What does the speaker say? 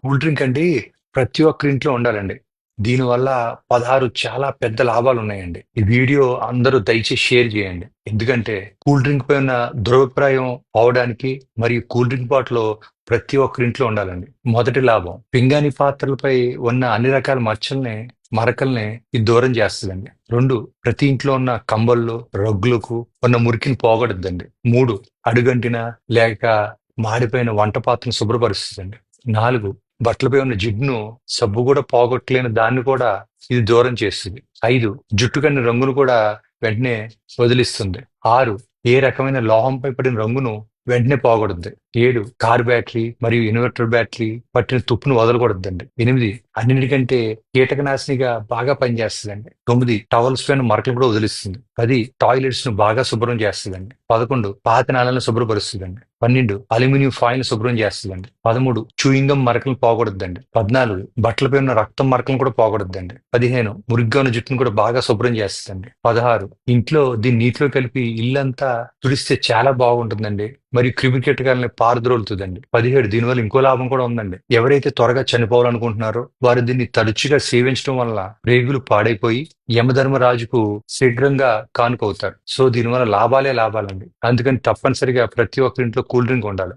Cool drink అండి ప్రతి ఒక్కరి ఇంట్లో ఉండాలండి. దీనివల్ల 16 చాలా పెద్ద లాభాలున్నాయండి. ఈ వీడియో అందరూ దయచేసి షేర్ చేయండి. ఎందుకంటే కూల్ డ్రింక్ పై ఉన్న దురభిప్రాయం పోవడానికి మరియు కూల్ డ్రింక్ బాటిల్ ప్రతి ఒక్కరి ఇంట్లో ఉండాలండి. మొదటి లాభం పింగాణి పాత్రలపై ఉన్న అన్ని రకాల మరకల్ని ఇది దూరం చేస్తదండి. 2 ప్రతి ఇంట్లో ఉన్న కంబళ్ళు, రగ్గులకు ఉన్న మురికిని పోగొడుద్దండి. 3 అడుగంటిన లేక మాడిపోయిన వంట పాత్రను శుభ్రపరుస్తుందండి. 4 బట్టలపై ఉన్న జిడ్డును సబ్బు కూడా పోగొట్టలేని దాన్ని కూడా ఇది దూరం చేస్తుంది. 5 జుట్టు కన్ని రంగును కూడా వెంటనే వదిలిస్తుంది. 6 ఏ రకమైన లోహంపై పడిన రంగును వెంటనే పోగొడుద్ది. 7 కార్ బ్యాటరీ మరియు ఇన్వర్టర్ బ్యాటరీ పట్టిన తుప్పును వదలకూడదండి. 8 అన్నిటికంటే కీటకనాశినిగా బాగా పనిచేస్తుందండి. 9 టవల్స్ పైన మరకలు కూడా వదిలిస్తుంది. 10 టాయిలెట్స్ ను బాగా శుభ్రం చేస్తుందండి. 11 పాత నాళాలను శుభ్రపరుస్తుందండి. 12 అల్యూమినియం ఫాయిల్ శుభ్రం చేస్తుందండి. 13 చూయింగం మరకలను పోగొడుద్దండి. 14 బట్టలపై ఉన్న రక్తం మరకలను కూడా పోగొడుద్దండి. 15 మురిగ్గా ఉన్న జుట్టును కూడా బాగా శుభ్రం చేస్తుందండి. 16 ఇంట్లో దీన్ని నీటిలో కలిపి ఇల్లంతా తుడిస్తే చాలా బాగుంటుందండి. మరియు క్రిమి కీటకాలని పారద్రోలుతుందండి. 17 దీనివల్ల ఇంకో లాభం కూడా ఉందండి. ఎవరైతే త్వరగా చనిపోవాలనుకుంటున్నారో వారు దీన్ని తరచుగా సేవించడం వల్ల రేగులు పాడైపోయి యమధర్మరాజుకు శీఘ్రంగా కానుకవుతారు. సో దీనివల్ల లాభాలే లాభాలండి. అందుకని తప్పనిసరిగా ప్రతి ఒక్కరి ఇంట్లో కూల్ డ్రింక్ ఉండాలి.